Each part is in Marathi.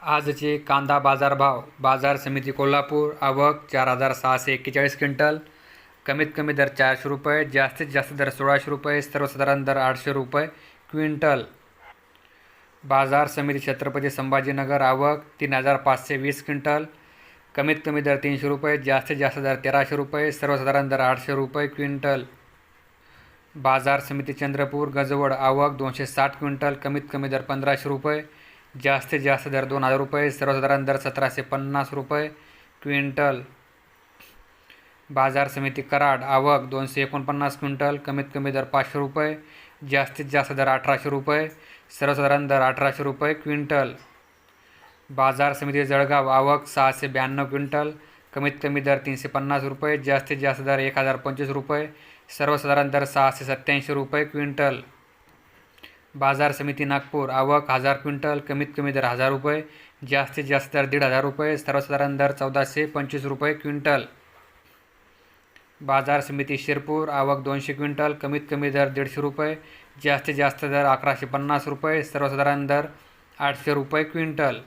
आजचे कांदा बाजारभाव. बाजार समिती कोल्हापूर. आवक 4,641 क्विंटल. कमीत कमी दर 400 रुपये, जास्तीत जास्त दर 1600 रुपये, सर्वसाधारण दर 800 रुपये क्विंटल. बाजार समिती छत्रपती संभाजीनगर. आवक 3,520 क्विंटल. कमीत कमी दर 300 रुपये, जास्तीत जास्त दर 1300 रुपये, सर्वसाधारण दर 800 रुपये क्विंटल. बाजार समिती चंद्रपूर गजवड. आवक 260 क्विंटल. कमीत कमी दर 1500 रुपये, जास्तीत जास्त दर 2,000 रुपये, सर्वसाधारण दर 1,750 रुपये क्विंटल. बाजार समिती कराड. आवक 249 क्विंटल. कमीत कमी दर 500 रुपये, जास्तीत जास्त दर 1,800 रुपये, सर्वसाधारण दर 1,800 रुपये क्विंटल. बाजार समिती जळगाव. आवक 692 क्विंटल. कमीत कमी दर 350 रुपये, जास्तीत जास्त दर 1,025 रुपये, सर्वसाधारण दर 687 रुपये क्विंटल. बाजार समिती नागपूर. आवक 1,000 क्विंटल. कमीत कमी दर 1,000 रुपये, जास्तीत जास्त दर 1,500 रुपये, सर्वसाधारण दर 1,425 रुपये क्विंटल. बाजार समिती शिरपूर. आवक 200 क्विंटल. कमीत कमी दर 150 रुपये, जास्तीत जास्त दर 1,150 रुपये, सर्वसाधारण दर 800 रुपये क्विंटल.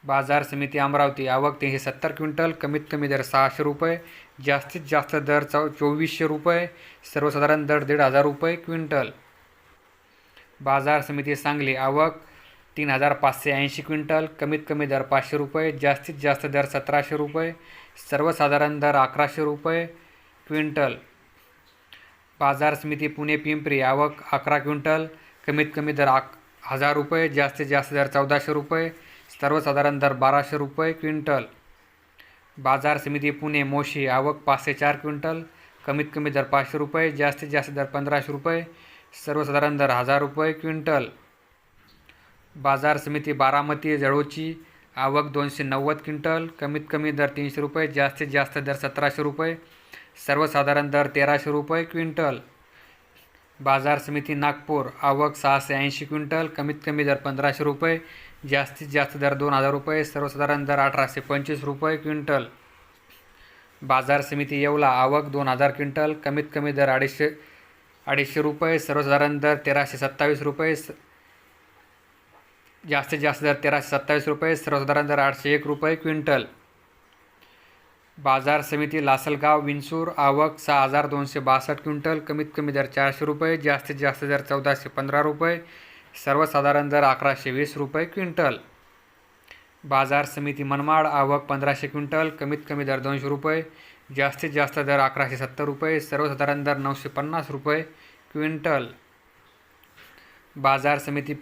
बाजार समिती अमरावती. आवक 370 क्विंटल. कमीत कमी दर 600 रुपये, जास्तीत जास्त दर 2,400 रुपये, सर्वसाधारण दर 1,500 रुपये क्विंटल. बाजार समिती सांगली. आवक 3,580 क्विंटल. कमीत कमी दर 500 रुपये, जास्तीत जास्त दर 1,700 रुपये, सर्वसाधारण दर 1,100 रुपये क्विंटल. बाजार समिती पुणे पिंपरी. आवक 11 क्विंटल. कमीत कमी दर 1,000 रुपये, जास्तीत जास्त दर 1,400 रुपये, सर्वसाधारण दर 1,200 रुपये क्विंटल. बाजार समिती पुणे मोशी. आवक 504 क्विंटल. कमीत कमी दर 500 रुपये, जास्तीत जास्त दर 1,500 रुपये, सर्वसाधारण दर 1,000 रुपये क्विंटल. बाजार समिती बारामती जळोची. आवक 290 क्विंटल. कमीत कमी दर 300 रुपये, जास्तीत जास्त दर 1,700 रुपये, सर्वसाधारण दर 1,300 रुपये क्विंटल. बाजार समिती नागपूर. आवक 680 क्विंटल. कमीत कमी दर 1,500 रुपये, जास्तीत जास्त दर 2,000 रुपये, सर्वसाधारण दर 1,825 रुपये क्विंटल. बाजार समिती येवला. आवक 2,000 क्विंटल. कमीत कमी दर 250 रुपये, सर्वसाधारण दर 1,327 रुपये, जास्तीत जास्त दर 1,327 रुपये, सर्वसाधारण दर 801 रुपये क्विंटल. बाजार समिती लासलगाव विंचूर. आवक 6,262 क्विंटल. कमीत कमी दर 400 रुपये, जास्तीत जास्त दर 1,415 रुपये, सर्वसाधारण दर 1,120 रुपये क्विंटल. बाजार समिती मनमाड. आवक 1,500 क्विंटल. कमीत कमी दर 200 रुपये, जास्तीत जास्त दर 1,170 रुपये, सर्वसाधारण दर 950 रुपये क्विंटल. बाजार समिती